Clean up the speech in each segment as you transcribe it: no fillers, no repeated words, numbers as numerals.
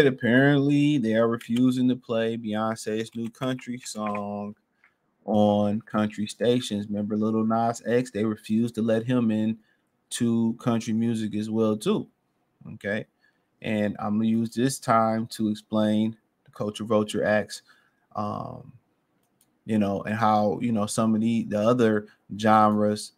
said apparently they are refusing to play Beyonce's new country song on country stations. Remember Little Nas X? They refused to let him in to country music as well too. Okay, and I'm gonna use this time to explain the Culture Vulture Acts, um, and how some of the other genres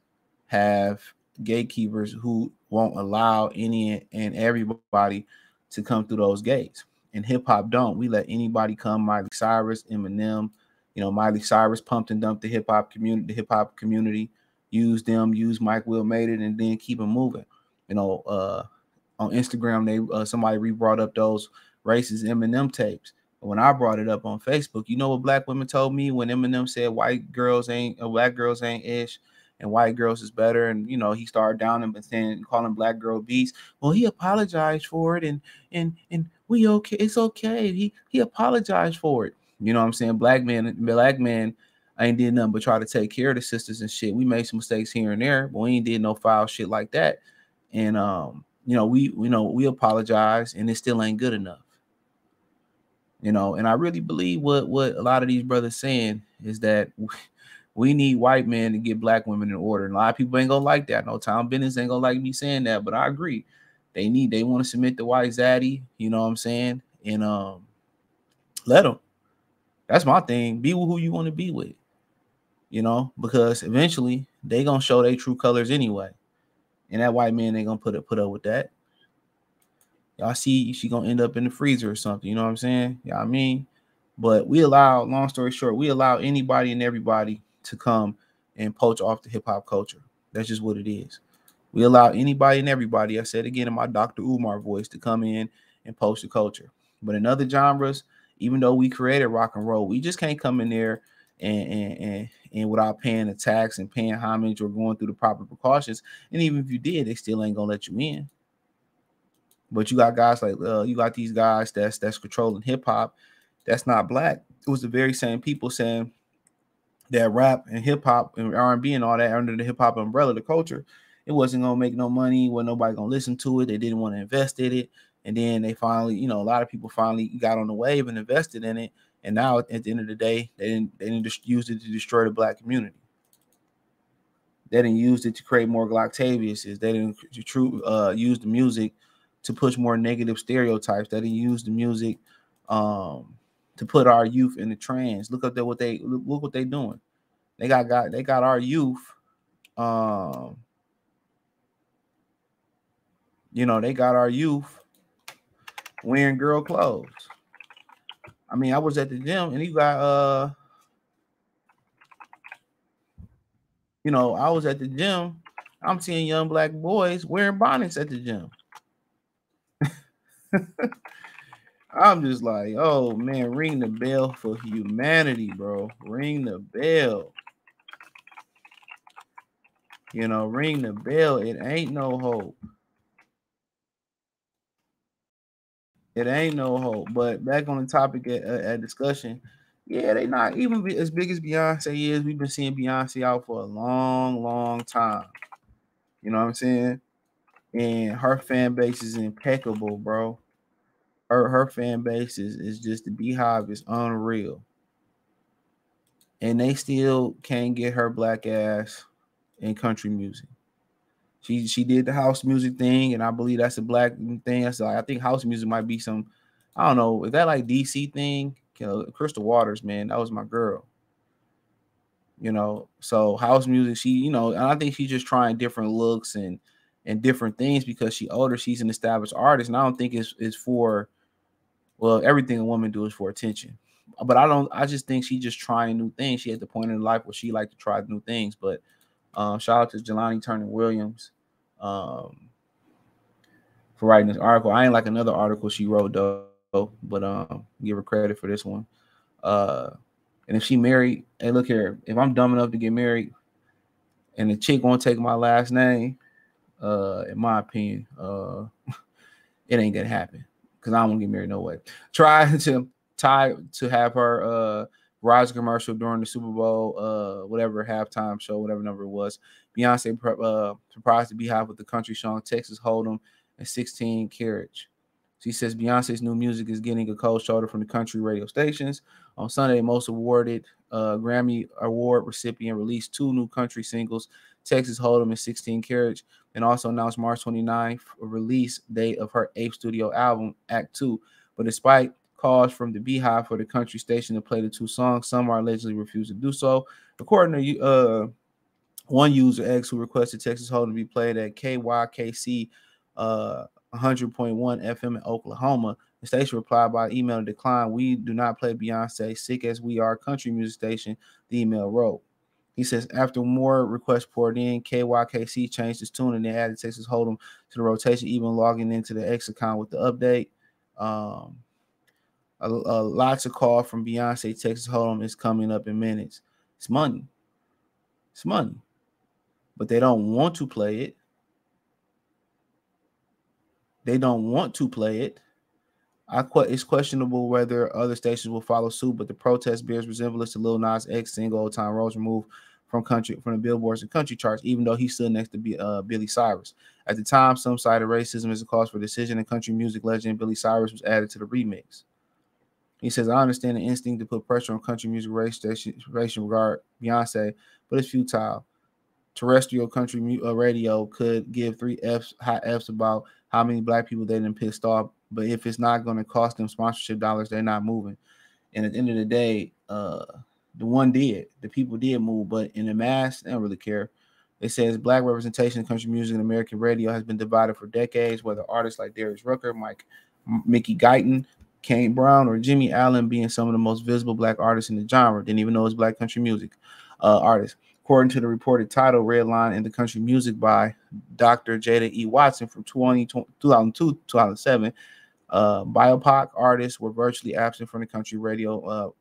have gatekeepers who won't allow any and everybody to come through those gates. And hip hop don't. We let anybody come. Miley Cyrus, Eminem, Miley Cyrus pumped and dumped the hip hop community, used them, used Mike Will made it, and then keep it moving. You know, on Instagram, they somebody re-brought up those racist Eminem tapes. When I brought it up on Facebook, you know what black women told me when Eminem said black girls ain't ish and white girls is better, and he started down and saying calling black girl beasts. Well, he apologized for it, and we okay, it's okay. He apologized for it. You know what I'm saying? Black man ain't did nothing but try to take care of the sisters and shit. We made some mistakes here and there, but we ain't did no foul shit like that. And we apologize, and it still ain't good enough. And I really believe what a lot of these brothers saying is that we need white men to get black women in order. And a lot of people ain't gonna like that. No, Tom Bennett ain't gonna like me saying that, but I agree. They want to submit the white zaddy, you know what I'm saying? And let them. That's my thing. Be with who you want to be with, because eventually they gonna show their true colors anyway. And that white man ain't gonna put up with that. Y'all see she gonna end up in the freezer or something, you know what I'm saying? Yeah, I mean, but long story short, we allow anybody and everybody to come and poach off the hip hop culture. That's just what it is. We allow anybody and everybody, I said again in my Dr. Umar voice, to come in and poach the culture. But in other genres, even though we created rock and roll, we just can't come in there and without paying the tax and paying homage or going through the proper precautions. And even if you did, they still ain't gonna let you in. But you got guys like you got these guys that's controlling hip hop. That's not black. It was the very same people saying that rap and hip hop and R&B and all that under the hip hop umbrella, the culture, it wasn't gonna make no money. Wasn't nobody gonna listen to it. They didn't want to invest in it. And then they finally, a lot of people finally got on the wave and invested in it. And now at the end of the day, they didn't just use it to destroy the black community. They didn't use it to create more Glocktaviuses. They didn't use the music to push more negative stereotypes. They didn't use the music to put our youth in the trance. Look what they doing. They got our youth. They got our youth wearing girl clothes. I mean, I was at the gym and you got I was at the gym. I'm seeing young black boys wearing bonnets at the gym. I'm just like, oh man, ring the bell for humanity, bro. Ring the bell. Ring the bell. It ain't no hope. It ain't no hope. But back on the topic at discussion, yeah, they not even as big as Beyonce is. We've been seeing Beyonce out for a long, long time. You know what I'm saying? And her fan base is impeccable, bro. Her fan base is just the beehive is unreal. And they still can't get her black ass in country music. She did the house music thing, and I believe that's a black thing. That's like, I think house music might be some, I don't know, is that like DC thing? Crystal Waters, man, that was my girl. So house music, she, and I think she's just trying different looks and different things because she older. She's an established artist, and I don't think it's for, well, everything a woman do is for attention. But I just think she's just trying new things. She at the point in life where she like to try new things. But shout out to Jelani Turner Williams for writing this article. I ain't like another article she wrote though, but give her credit for this one. And if she married, hey, look here, if I'm dumb enough to get married and the chick won't take my last name, in my opinion, it ain't gonna happen because I don't want to get married no way. Try to have her Verizon commercial during the Super Bowl, whatever halftime show, whatever number it was. Beyonce surprised the beehive with the country song Texas Hold'em and 16 Carriage. She says Beyonce's new music is getting a cold shoulder from the country radio stations. On Sunday, most awarded Grammy Award recipient released 2 new country singles, Texas Hold'em and 16 Carriage, and also announced March 29th release date of her 8th studio album, Act 2. But despite calls from the Beehive for the country station to play the 2 songs, some are allegedly refused to do so. According to one user X who requested Texas Hold'em to be played at KYKC 100.1 FM in Oklahoma, the station replied by email and declined. We do not play Beyonce, sick as we are country music station, the email wrote. He says after more requests poured in, KYKC changed its tune and they added Texas Hold'em to the rotation, even logging into the X account with the update. Lots of call from Beyonce. Texas Hold'em is coming up in minutes. It's money. It's money. But they don't want to play it. They don't want to play it. It's questionable whether other stations will follow suit, but the protest bears resemblance to Lil Nas X single "Old Time Roads" removed from the billboards and country charts, even though he stood next to Billy Cyrus. At the time, some cited racism as a cause for decision, and country music legend Billy Cyrus was added to the remix. He says, I understand the instinct to put pressure on country music station regard Beyonce, but it's futile. Terrestrial country radio could give 3 high F's about how many black people they done pissed off, but if it's not going to cost them sponsorship dollars, they're not moving. And at the end of the day, the people did move, but in the mass, they don't really care. It says black representation in country music and American radio has been divided for decades, whether artists like Darius Rucker, Mickey Guyton, Kane Brown, or Jimmy Allen being some of the most visible black artists in the genre. Didn't even know it's black country music artists. According to the reported title, Red Line in the Country Music by Dr. Jada E. Watson from 2002-2007, BIPOC artists were virtually absent from the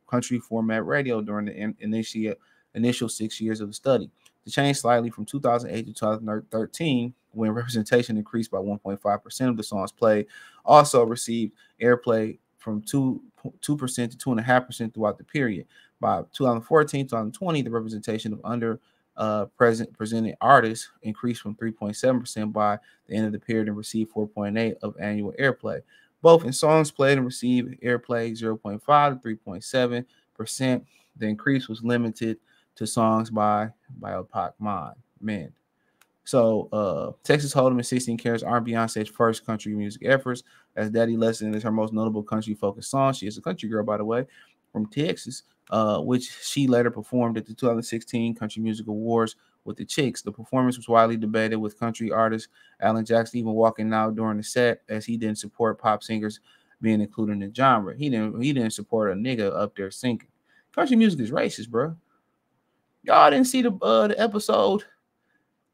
country format radio during the initial 6 years of the study. The change slightly from 2008 to 2013, when representation increased by 1.5% of the songs played, also received airplay from 2% to 2.5% throughout the period. By 2014-2020, the representation of presented artists increased from 3.7% by the end of the period and received 4.8% of annual airplay. Both in songs played and received airplay 0.5 to 3.7%. The increase was limited to songs by BIPOC men. So Texas Hold'em and 16 Carats aren't Beyonce's first country music efforts, as Daddy Lesson is her most notable country-focused song. She is a country girl, by the way, from Texas, which she later performed at the 2016 Country Music Awards with the Chicks. The performance was widely debated, with country artist Alan Jackson even walking out during the set, as he didn't support pop singers being included in the genre. He didn't support a nigga up there singing. Country music is racist, bro. Y'all didn't see the episode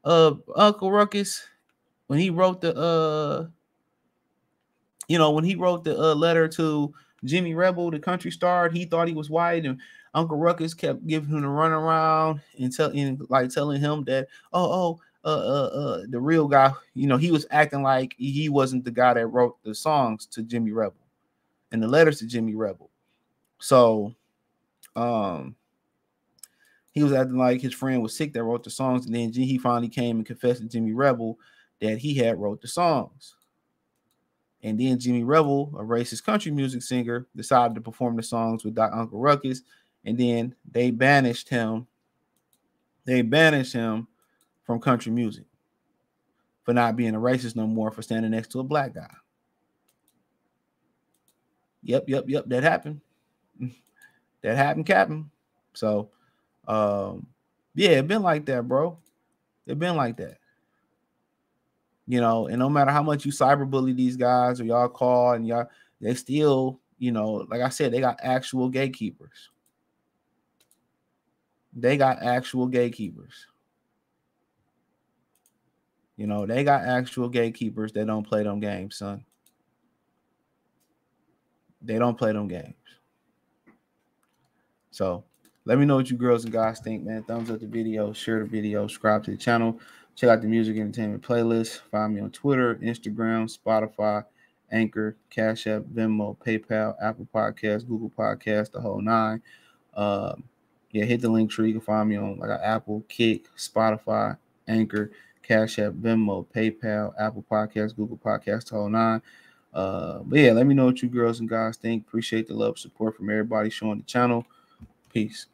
Uncle Ruckus when he wrote the letter to Jimmy Rebel, the country star. He thought he was white, and Uncle Ruckus kept giving him the runaround and telling him that the real guy, he was acting like he wasn't the guy that wrote the songs to Jimmy Rebel and the letters to Jimmy Rebel. So he was acting like his friend was sick that wrote the songs, and then he finally came and confessed to Jimmy Rebel that he had wrote the songs. And then Jimmy Rebel, a racist country music singer, decided to perform the songs with Uncle Ruckus, and then they banished him. They banished him from country music for not being a racist no more, for standing next to a black guy. Yep, that happened. That happened, Captain. So yeah, it been like that, bro. It been like that. And no matter how much you cyberbully these guys or y'all call and they still, like I said, they got actual gatekeepers. They got actual gatekeepers. They got actual gatekeepers that don't play them games, son. They don't play them games. So let me know what you girls and guys think, man. Thumbs up the video, share the video, subscribe to the channel. Check out the music entertainment playlist. Find me on Twitter, Instagram, Spotify, Anchor, Cash App, Venmo, PayPal, Apple Podcasts, Google Podcasts, the whole nine. Hit the link tree. You can find me on Apple, Kick, Spotify, Anchor, Cash App, Venmo, PayPal, Apple Podcasts, Google Podcasts, the whole nine. But yeah, let me know what you girls and guys think. Appreciate the love, support from everybody showing the channel. Peace.